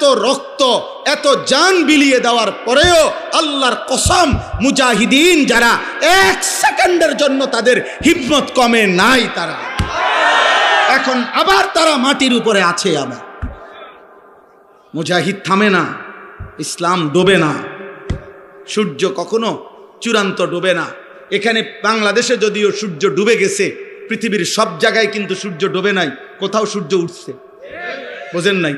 এত রক্ত এত জান বিলিয়ে দেওয়ার পরেও আল্লাহর কসম মুজাহিদিন যারা এক সেকেন্ডের জন্য তাদের হিম্মত কমে নাই, তারা এখন আবার তারা মাটির উপরে আছে। আবার মুজাহিদ থামে না, ইসলাম ডোবে না, সূর্য কখনো চূড়ান্ত ডোবে না। এখানে বাংলাদেশে যদিও সূর্য ডুবে গেছে, পৃথিবীর সব জায়গায় কিন্তু সূর্য ডোবে নাই, কোথাও সূর্য উঠছে। বোঝেন নাই?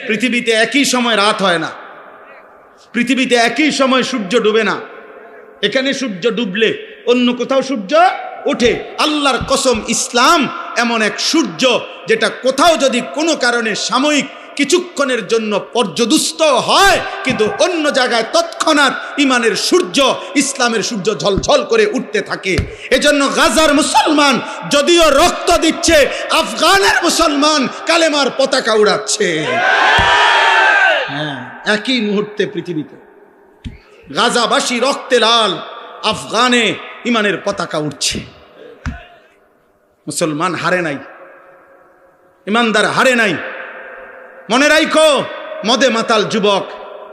পৃথিবীতে একই সময় রাত হয় না, পৃথিবীতে একই সময় সূর্য ডুবে না। এখানে সূর্য ডুবলে অন্য কোথাও সূর্য ওঠে। আল্লাহর কসম, ইসলাম এমন এক সূর্য যেটা কোথাও যদি কোনো কারণে সাময়িক কিছুক্ষণের জন্য পর্যদুস্ত হয়, কিন্তু অন্য জায়গায় তৎক্ষণাৎ ইমানের সূর্য, ইসলামের সূর্য ঝলঝল করে উঠতে থাকে। এজন্য গাজার মুসলমান যদিও রক্ত দিচ্ছে, আফগানের মুসলমান কালেমার পতাকা উড়াচ্ছে। হ্যাঁ, একই মুহূর্তে পৃথিবীতে গাজাবাসী রক্তে লাল, আফগানে ইমানের পতাকা উঠছে। মুসলমান হারে নাই, ইমানদার হারে নাই। মনে রাখো, মদে মাতাল যুবক,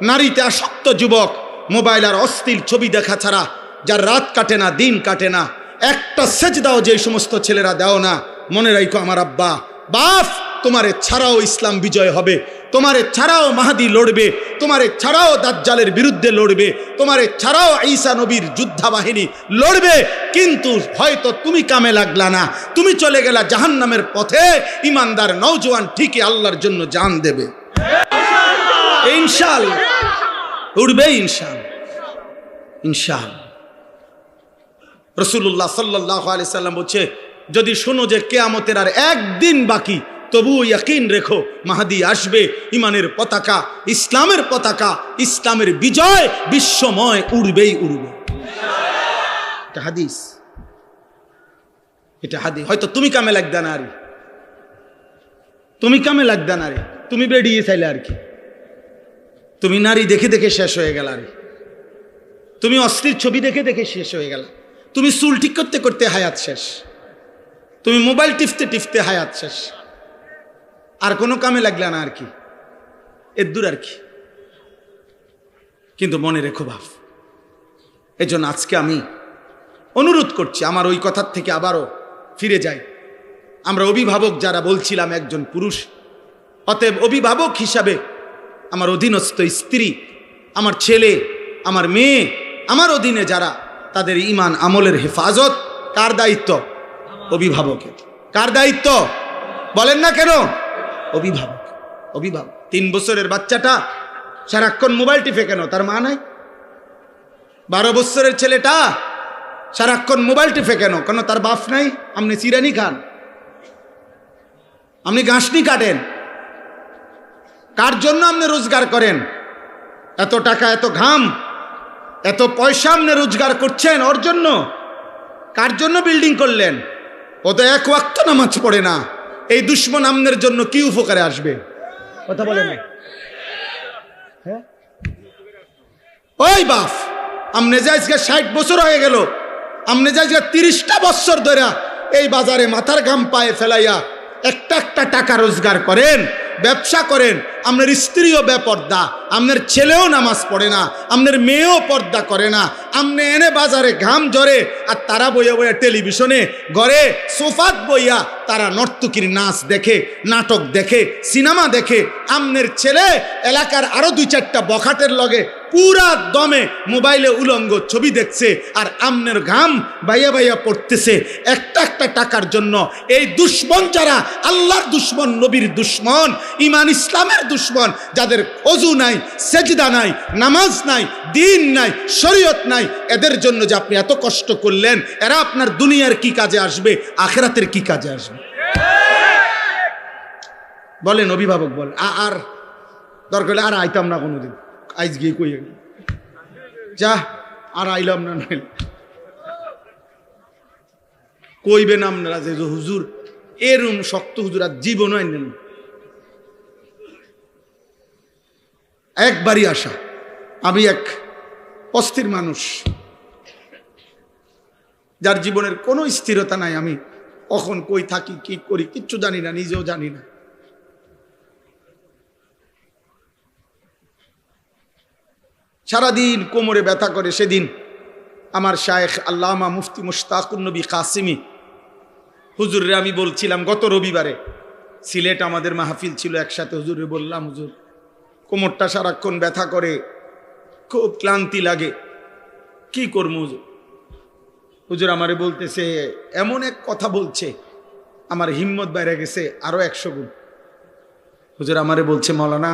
নারীতে আসক্ত যুবক, মোবাইল আর অশ্লীল ছবি দেখা ছাড়া যার রাত কাটে না, দিন কাটে না, একটা সেজদাও যে সমস্ত ছেলেরা দাও না, মনে রাখো আমার আব্বা বাপ, তোমারে ছাড়াও ইসলাম বিজয় হবে, তোমারে ছাড়াও মাহাদি লড়বে, তোমারে ছাড়াও দাজ্জালের বিরুদ্ধে লড়বে, তোমারে ছাড়াও ঈসা নবীর যোদ্ধা বাহিনী লড়বে। কিন্তু হয়তো তুমি কামে লাগলা না, তুমি চলে গেলা জাহান্নামের পথে। ইমানদার নওজোয়ান ঠিকই আল্লাহর জন্য জান দেবে ইনশাআল্লাহ, উড়বে ইনশাআল্লাহ, ইনশাআল্লাহ। রাসূলুল্লাহ সাল্লাল্লাহু আলাইহি সাল্লাম বলছে, যদি শোনো যে কিয়ামতের আর একদিন বাকি, তবু ইয়াকিন রেখো মাহদি আসবে, ইমানের পতাকা, ইসলামের পতাকা, ইসলামের বিজয় বিশ্বময় উড়বেই উড়বে। এটা হাদিস, এটা হাদিস। হয়তো তুমি কামে লাগদা না রে, তুমি কামে লাগদা না রে, তুমি বেরিয়ে চাইলে আর কি, তুমি নারী দেখে দেখে শেষ হয়ে গেল রে, তুমি অশ্লীল ছবি দেখে দেখে শেষ হয়ে গেল, তুমি চুল ঠিক করতে করতে হায়াত শেষ, তুমি মোবাইল টিপতে টিপতে হায়াত শেষ, আর কোনো কামে লাগলা না আর কি, এর দূর আর কি। কিন্তু মনে রেখো বাপ, এই জন্য আজকে আমি অনুরোধ করছি, আমার ওই কথার থেকে আবারও ফিরে যাই। আমরা অভিভাবক যারা বলছিলাম, একজন পুরুষ, অতএব অভিভাবক হিসাবে আমার অধীনস্থ স্ত্রী, আমার ছেলে, আমার মেয়ে, আমার অধীনে যারা, তাদের ঈমান আমলের হেফাজত কার দায়িত্ব? অভিভাবকের। কার দায়িত্ব বলেন না কেন? অভিভাবক। অভিভাবক। 3 বছরের বাচ্চাটা সারাক্ষণ মোবাইল টিপে কেন? তার মা নাই? 12 বছরের ছেলেটা সারাক্ষণ মোবাইল টিপে কেন? কেন তার বাপ নাই? আপনি চিরানি খান, আপনি ঘাসনি কাটেন, কার জন্য আপনি রোজগার করেন? এত টাকা, এত ঘাম, এত পয়সা আপনি রোজগার করছেন ওর জন্য? কার জন্য বিল্ডিং করলেন? ও তো এক ওয়াক্ত নামাজ পড়ে না, এই দুশ্মন আমনের জন্য কি উপকারে আসবে? কথা বলেন না? হ্যাঁ, ওই বাপ, আমনে যে আজকে 60 বছর হয়ে গেল, আমনে যে আজকে 30টা বছর ধরে এই বাজারে মাথার ঘাম পায়ে ফেলাইয়া একটা একটা টাকা রোজগার করেন, ব্যবসা করেন, আপনার স্ত্রীও বেপর্দা, আপনার ছেলেও নামাজ পড়ে না, আপনার মেয়েও পর্দা করে না, আপনি এনে বাজারে ঘাম ঝরে, আর তারা বইয়া বইয়া টেলিভিশনে ঘরে সোফাত বইয়া তারা নর্তকীর নাচ দেখে, নাটক দেখে, সিনেমা দেখে। আপনার ছেলে এলাকার আরো 2-4টা বখাটের লগে পুরা দমে মোবাইলে উলঙ্গ ছবি দেখছে, আর আমনের ঘাম বাইয়া বাইয়া পড়তেছে একটা একটা টাকার জন্য। এই দুশ্মন যারা, আল্লাহর দুশ্মন, নবীর দুশ্মন, ইমান ইসলামের দুশ্মন, যাদের ওযু নাই, সেজদা নাই, নামাজ নাই, দিন নাই, শরীয়ত নাই, এদের জন্য যে আপনি এত কষ্ট করলেন, এরা আপনার দুনিয়ার কি কাজে আসবে, আখিরাতের কি কাজে আসবে? বলেন অভিভাবক, বল। আর দরকার হলে আর আইতাম না কোনোদিন, আইজ গিয়ে কই যা, আর আইলাম না, নইলে কইবেন আপনারা যে হুজুর এরম শক্ত হুজুর আর জীবন আইনেন। একবারই আসা, আমি এক অস্থির মানুষ, যার জীবনের কোনো স্থিরতা নাই, আমি কখন কই থাকি, কি করি কিচ্ছু জানি না, নিজেও জানি না। সারাদিন কোমরে ব্যথা করে। সেদিন আমার শায়েখ আল্লামা মুফতি মুশতাকুন নবী কাসিমি হুজুরে আমি বলছিলাম, গত রবিবারে সিলেট আমাদের মাহফিল ছিল একসাথে, হুজুরে বললাম, হুজুর কোমরটা সারাক্ষণ ব্যথা করে, খুব ক্লান্তি লাগে, কি করবো হুজুর? হুজুর আমারে বলতেছে, এমন এক কথা বলছে আমার হিম্মত বাইরে গেছে আরো 100 গুণ। হুজুর আমারে বলছে, মৌলানা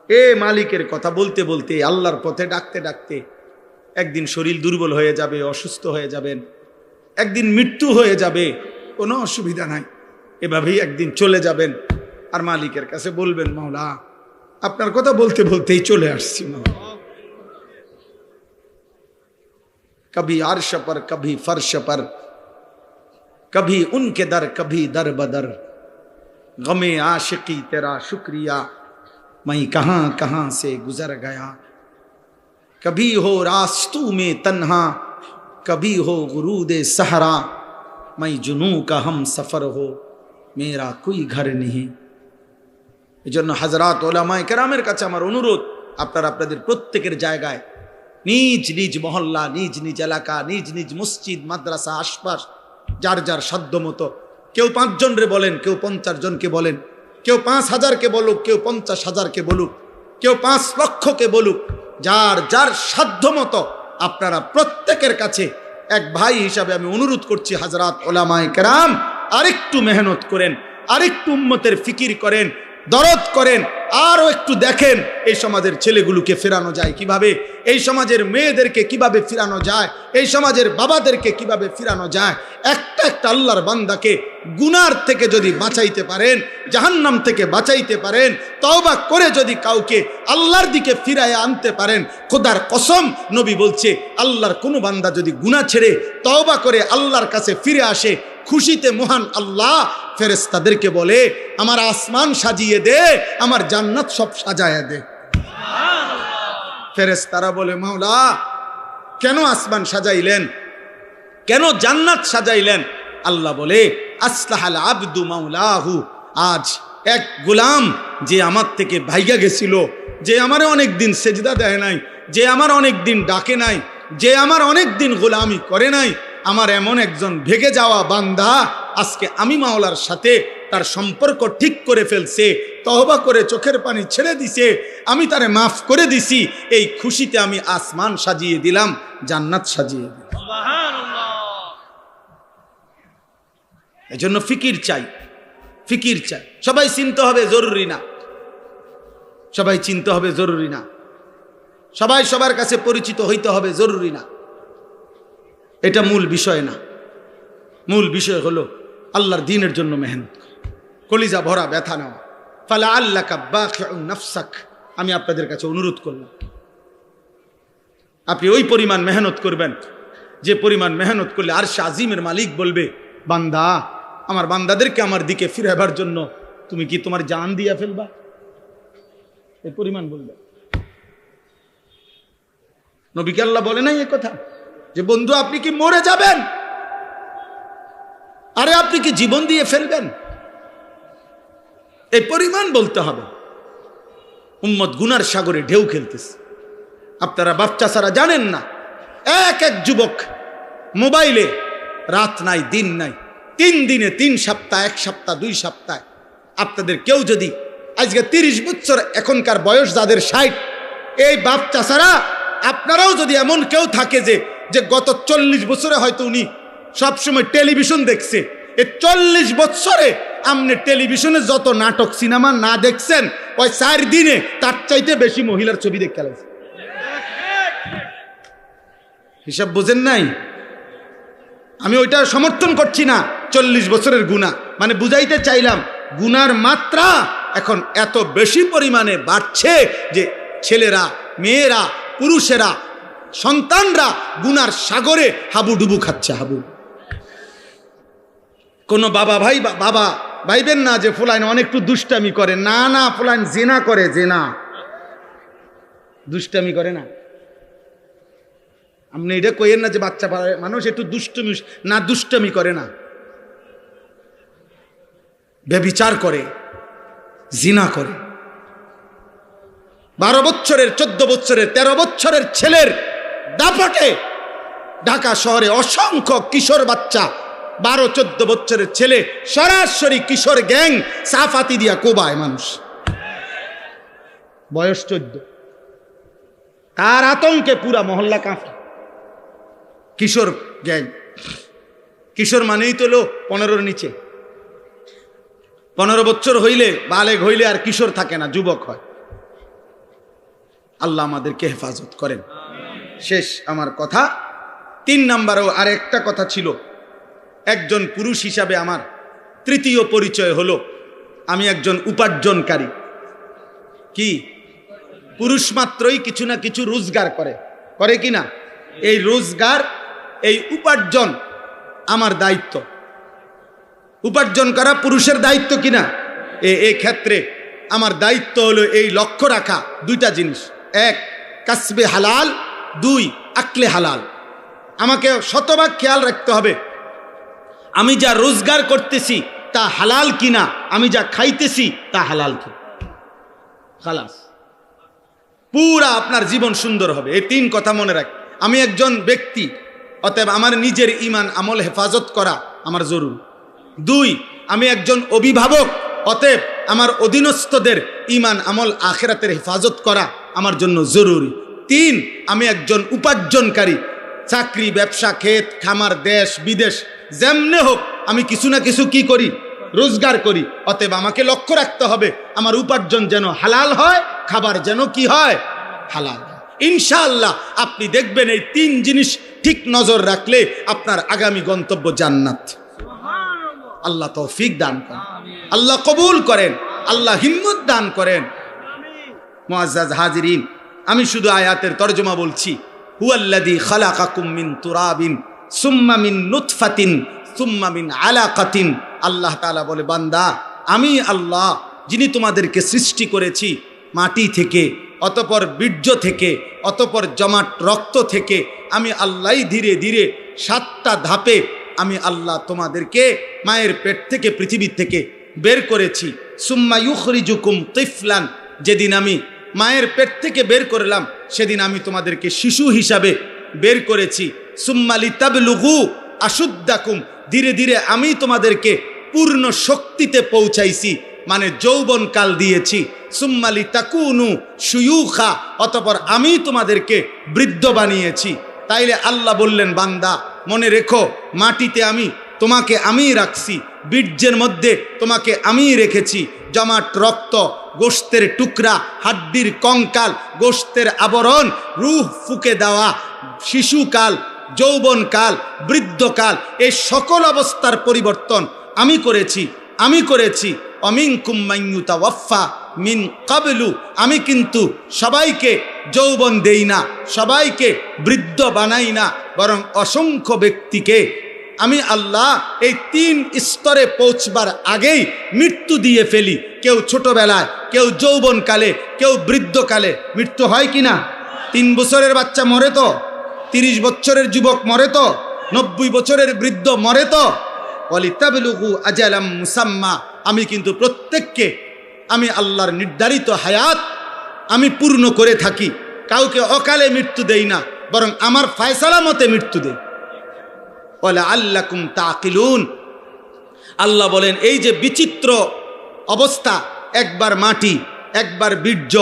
এ মালিকের কথা বলতে বলতে, আল্লাহর পথে ডাকতে ডাকতে একদিন শরীর দুর্বল হয়ে যাবে, অসুস্থ হয়ে যাবেন, একদিন মৃত্যু হয়ে যাবে, কোনো অসুবিধা নাই, এভাবেই একদিন চলে যাবেন, আর মালিকের কাছে বলবেন, মাওলা আপনার কথা বলতে বলতেই চলে আসছি মাওলা। कभी अर्श पर कभी फर्श पर, कभी उनके दर कभी दर बदर, गमे आशिकी तेरा शुक्रिया मैं कहां कहां से गुजर गया, कभी हो रास्तू में तन्हा कभी हो गुरूदे सहरा, मैं जुनू का हम सफर हो मेरा कोई घर नहीं। এজন্য হযরত উলামায়ে কেরামের কাছে আমার অনুরোধ, আপনারা আপনাদের প্রত্যেকের জায়গায় নিজ নিজ মহল্লা, নিজ নিজ এলাকা, নিজ নিজ মসজিদ মাদ্রাসা আশপাশ যার যার সাধ্য মতো, কেউ 5 জনরে বলেন, কেউ 50 জনকে বলেন, কেউ 5000কে বলুক, কেউ 50,000কে বলুক, কেউ 5 লক্ষকে বলুক, যার যার সাধ্য মতো আপনারা প্রত্যেকের কাছে এক ভাই হিসাবে আমি অনুরোধ করছি, হযরত উলামায়ে কেরাম আরেকটু মেহনত করেন, আরেকটু উম্মতের ফিকির করেন, দরদ করেন, আরও একটু দেখেন এই সমাজের ছেলেগুলোকে ফেরানো যায় কিভাবে, এই সমাজের মেয়েদেরকে কিভাবে ফিরানো যায়, এই সমাজের বাবাদেরকে কিভাবে ফিরানো যায়। একটা একটা আল্লাহর বান্দাকে গুনার থেকে যদি বাঁচাইতে পারেন, জাহান্নাম থেকে বাঁচাইতে পারেন, তওবা করে যদি কাউকে আল্লাহর দিকে ফিরায় আনতে পারেন, খোদার কসম নবী বলছে, আল্লাহর কোনো বান্দা যদি গুনাহ ছেড়ে তওবা করে আল্লাহর কাছে ফিরে আসে, খুশিতে মহান আল্লাহ ফেরেশতাদেরকে বলে, আমার আসমান সাজিয়ে দে, আমার জান্নাত সব সাজায় দে। ফেরেশতারা বলে, মাওলা কেন আসমান সাজাইলেন, কেন জান্নাত সাজাইলেন? আল্লাহ বলে, আসলাহাল আবদু মাওলাহু, আজ এক গোলাম যে আমার থেকে ভাইগা গেছিল, যে আমার অনেক দিন সেজদা দেয় নাই, যে আমার অনেক দিন ডাকে নাই, যে আমার অনেক দিন গোলামি করে নাই, আমার এমন একজন ভেগে যাওয়া বান্দা আজকে আমি মাওলার সাথে তার সম্পর্ক ঠিক করে ফেলছে, তওবা করে চোখের পানি ছেড়ে দিছে, আমি তারে মাফ করে দিছি, এই খুশিতে আমি আসমান সাজিয়ে দিলাম, জান্নাত সাজিয়ে দিলাম। এজন্য ফিকির চাই, ফিকির চাই। সবাই চিনতে হবে জরুরি না, সবাই চিনতে হবে জরুরি না, সবাই সবার কাছে পরিচিত হইতে হবে জরুরি না, এটা মূল বিষয় না। মূল বিষয় হলো আল্লাহর দ্বীনের জন্য মেহনত, কলিজা ভরা ব্যথা নেওয়া। ফালা আল্লাকা বাখিউন নাফসাক, আমি আপনাদের কাছে অনুরোধ করলাম, আপনি ওই পরিমাণ মেহনত করবেন যে পরিমাণ মেহনত করলে আরশে আজিমের মালিক বলবে, বান্দা আমার বান্দাদেরকে আমার দিকে ফিরাবার জন্য তুমি কি তোমার জান দিয়া ফেলবা, এই পরিমাণ বলবে। নবীকে আল্লাহ বলে নাই এই কথা যে বন্ধু আপনি কি মরে যাবেন, আরে আপনি কি জীবন দিয়ে ফেলবেন, এই পরিমাণ বলতে হবে। উম্মত গুনার সাগরে ঢেউ খেলতেছে, আপনারা বাচ্চা ছাড়া জানেন না, এক এক যুবক মোবাইলে রাত নাই দিন নাই, 3 দিনে 3 সপ্তাহ, 1 সপ্তাহ, 2 সপ্তাহ। আপনাদের কেউ যদি আজকে 30 বছর, এখনকার বয়স যাদের 60, এই বাচ্চা ছাড়া আপনারাও যদি এমন কেউ থাকে যে গত 40 বছরে হয়তো উনি সবসময় টেলিভিশন দেখছে, এই 40 বছরে আপনি টেলিভিশনে যত নাটক সিনেমা না দেখছেন, ওই 4 দিনে তার চাইতে বেশি মহিলার ছবি দেখতে লাগছে। হিসাব বোঝেন নাই? আমি ওইটা সমর্থন করছি না, 40 বছরের গুনাহ, মানে বুঝাইতে চাইলাম গুনার মাত্রা এখন এত বেশি পরিমাণে বাড়ছে যে ছেলেরা, মেয়েরা, পুরুষেরা, সন্তানরা গুনার সাগরে হাবুডুবু খাচ্ছে, হাবু। কোনো বাবা ভাইবেন না যে ফুলাইন অনেকটু দুষ্টামি করে, না না, ফুলাইন জেনা করে, জেনা, দুষ্টামি করে না। আপনি এটা কইেন না যে বাচ্চা মানুষ একটু দুষ্টমি, না, দুষ্টামি করে না, ব্যভিচার করে, জিনা করে। 12 বছরের, 14 বছরের, 13 বছরের ছেলের দাপটে ঢাকা শহরে অসংখ্য কিশোর বাচ্চা, 12-14 বছরের ছেলে সরাসরি কিশোর গ্যাং সাফাতি দিয়া কোবায় মানুষ, বয়স 14। তার আতঙ্কে পুরা মহল্লা কাঁপে। কিশোর গ্যাং, কিশোর মানেই তো লোক 15-র নিচে। 15 বছর হইলে, বালেগ হইলে আর কিশোর থাকে না, যুবক হয়। আল্লাহ আমাদেরকে হেফাজত করেন। শেষ আমার কথা। 3 নাম্বারও আর একটা কথা ছিল। একজন পুরুষ হিসাবে আমার তৃতীয় পরিচয় হলো আমি একজন উপার্জনকারী। কি? পুরুষ মাত্রই কিছু না কিছু রোজগার করে, করে কি না? এই রোজগার, এই উপার্জন আমার দায়িত্ব। উপার্জন করা পুরুষের দায়িত্ব কিনা? এই ক্ষেত্রে আমার দায়িত্ব হলো এই লক্ষ্য রাখা 2টা জিনিস। 1 কাসবে হালাল, 2 আকলে হালাল। আমাকে শতভাগ খেয়াল রাখতে হবে আমি যা রোজগার করতেছি তা হালাল কিনা, আমি যা খাইতেছি তা হালাল কি। খালাস, পুরা আপনার জীবন সুন্দর হবে। এই 3 কথা মনে রাখ। আমি একজন ব্যক্তি, অতএব আমার নিজের ঈমান আমল হেফাজত করা আমার জরুরি। 2 আমি একজন অভিভাবক, অতএব আমার অধীনস্থদের ঈমান আমল আখিরাতের হেফাজত করা আমার জন্য জরুরি। 3 আমি একজন উপার্জনকারী, চাকরি, ব্যবসা, ক্ষেত, খামার, দেশ বিদেশ যেমনে হোক আমি কিছু না কিছু কি করি, রোজগার করি। অতএব আমাকে লক্ষ্য রাখতে হবে আমার উপার্জন যেন হালাল হয়, খাবার যেন কি হয়, হালাল। ইনশাআল্লাহ আপনি দেখবেন এই 3 জিনিস ঠিক নজর রাখলে আপনার আগামী গন্তব্য জান্নাত। আল্লাহ তৌফিক দান করেন, আল্লাহ কবুল করেন, আল্লাহ হিম্মত দান করেন। মুআজ্জাজ হাজিরিন, আমি শুধু আয়াতের তরজমা বলছি। হুয়াল্লাযী খালাকাকুম মিন তুরাবিন সুম্মা মিন নুতফাতিন সুম্মা মিন আলাকাতিন। আল্লাহ তাআলা বলে, বান্দা আমি আল্লাহ যিনি তোমাদেরকে সৃষ্টি করেছি মাটি থেকে, অতঃপর বীর্য থেকে, অতঃপর জমাট রক্ত থেকে। আমি আল্লাহই ধীরে ধীরে 7টা ধাপে আমি আল্লাহ তোমাদেরকে মায়ের পেট থেকে, পৃথিবীর থেকে বের করেছি। সুম্মা ইউখরিজুকুম তিফলান, যেদিন আমি মায়ের পেট থেকে বের করলাম সেদিন আমি তোমাদেরকে শিশু হিসাবে বের করেছি। সুম্মা লিতাবলুগু আশুদ্দাকুম, ধীরে ধীরে আমি তোমাদেরকে পূর্ণ শক্তিতে পৌঁছাইছি, মানে যৌবন কাল দিয়েছি। সুম্মা লিতাকুনু শুয়ুখা, অতঃপর আমি তোমাদেরকে বৃদ্ধ বানিয়েছি। তাইলে আল্লাহ বললেন, বান্দা মনে রেখো, মাটিতে তোমাকে আমি রাখছি, বীর্যের মধ্যে তোমাকে আমি রেখেছি, জমাট রক্ত, গোশতের টুকরা, হাড্ডির কঙ্কাল, গোশতের আবরণ, রূহ ফুঁকে দেওয়া, শিশুকাল, যৌবনকাল, বৃদ্ধকাল, এই সকল অবস্থার পরিবর্তন আমি করেছি। অমিনকুম মান ইউতাওয়াফা মিন ক্বাবলু, আমি কিন্তু সবাইকে যৌবন দেই না, সবাইকে বৃদ্ধ বানাই না, বরং অসংখ্য ব্যক্তিকে আমি আল্লাহ এই 3 স্তরে পৌঁছবার আগেই মৃত্যু দিয়ে ফেলি। কেউ ছোটবেলায়, কেউ যৌবনকালে, কেউ বৃদ্ধকালে। মৃত্যু হয় কি না? 3 বছরের বাচ্চা মরে তো, 30 বছরের যুবক মরে তো, 90 বছরের বৃদ্ধ মরে তো। ওয়ালিতাবলুগু আজালাম মুসাম্মা, আমি কিন্তু প্রত্যেককে আমি আল্লাহর নির্ধারিত হায়াত আমি পূর্ণ করে থাকি। কাউকে অকালে মৃত্যু দেই না, বরং আমার ফয়সালা মতে মৃত্যু দেই। ওয়ালাআল্লাকুম তাকিলুন, আল্লাহ বলেন এই যে বিচিত্র অবস্থা, একবার মাটি, একবার বীর্য,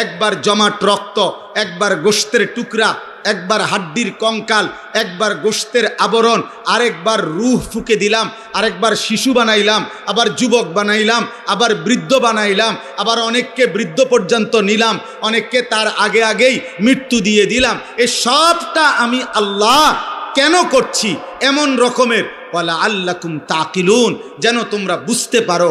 একবার জমাট রক্ত, একবার গোশতের টুকরা, একবার হাড্ডির কঙ্কাল, একবার গোশতের আবরণ, আরেকবার রূহ ফুঁকে দিলাম, আরেকবার শিশু বানাইলাম, আবার যুবক বানাইলাম, আবার বৃদ্ধ বানাইলাম, আবার অনেককে বৃদ্ধ পর্যন্ত নিলাম, অনেককে তার আগেই মৃত্যু দিয়ে দিলাম। এই সবটা আমি আল্লাহ কেন করছি? এমন রকমের ওয়ালাআল্লাকুম তাকিলুন, যেন তোমরা বুঝতে পারো।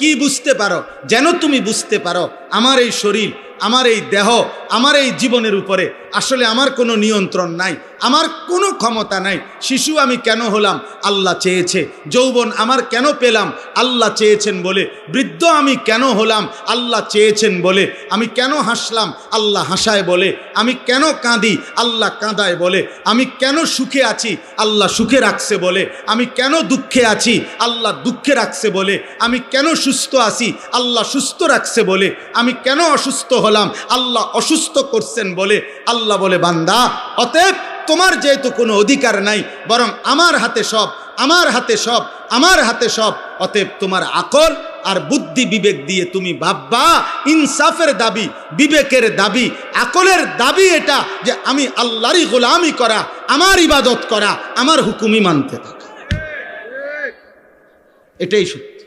কি বুঝতে পারো? যেন তুমি বুঝতে পারো আমার এই শরীর, আমার এই দেহ, আমার এই জীবনের উপরে আসলে আমার কোনো নিয়ন্ত্রণ নাই, আমার কোনো ক্ষমতা নাই। শিশু আমি কেন হলাম? আল্লাহ চেয়েছে। যৌবন আমার কেন পেলাম? আল্লাহ চেয়েছেন বলে। বৃদ্ধ আমি কেন হলাম? আল্লাহ চেয়েছেন বলে। আমি কেন হাসলাম? আল্লাহ হাসায় বলে। আমি কেন কাঁদি? আল্লাহ কাঁদায় বলে। আমি কেন সুখে আছি? আল্লাহ সুখে রাখছে বলে। আমি কেন দুঃখে আছি? আল্লাহ দুঃখে রাখছে বলে। আমি কেন সুস্থ আছি? আল্লাহ সুস্থ রাখছে বলে। আমি কেন অসুস্থ হলাম? আল্লাহ অসুস্থ করছেন বলে। আল্লাহ বলে, বান্দা, অতএব তোমার যেহেতু কোনো অধিকার নাই, বরং আমার হাতে সব, আমার হাতে সব, আমার হাতে সব, অতএব তোমার আকল আর বুদ্ধি বিবেক দিয়ে তুমি ভাববা। ইনসাফের দাবি, বিবেকের দাবি, আকলের দাবি এটা যে আমি আল্লাহরই গোলামি করা, আমার ইবাদত করা, আমার হুকুমই মানতে থাকা। এটাই সত্যি।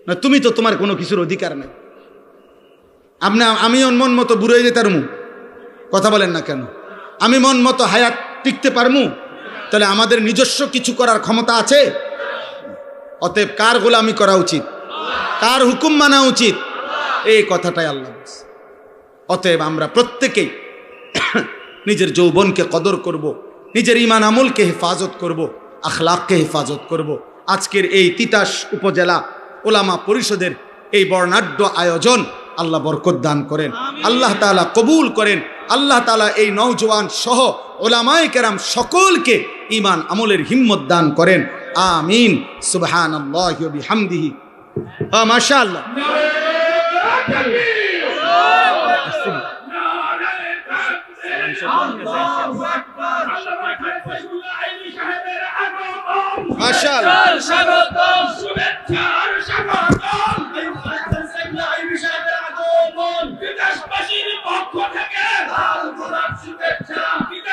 না, তুমি তো তোমার কোনো কিছুর অধিকার নাই। আমি মন মতো বুড়ো হয়ে যেতার মুখ কথা বলেন না কেন? আমি মন মতো হায়াত টিকতে পারমু? তাহলে আমাদের নিজস্ব কিছু করার ক্ষমতা আছে? অতএব কার গোলামি করা উচিত? কার হুকুম মানা উচিত? এই কথাটাই আল্লাহ বলছে। অতএব আমরা প্রত্যেকেই নিজের যৌবনকে কদর করব, নিজের ঈমান আমলকে হেফাজত করব, আখলাককে হেফাজত করব। আজকের এই তিতাস উপজেলা ওলামা পরিষদের এই বর্ণাঢ্য আয়োজন আল্লাহ বরকত দান করেন, আল্লাহ তাআলা কবুল করেন। আল্লাহ তাআলা এই নওজওয়ান সহ ওলামায়ে কেরাম সকলকে ঈমান আমলের হিম্মত দান করেন। আমিন। সুবহানাল্লাহি ওয়া বিহামদিহি। মাশাআল্লাহ।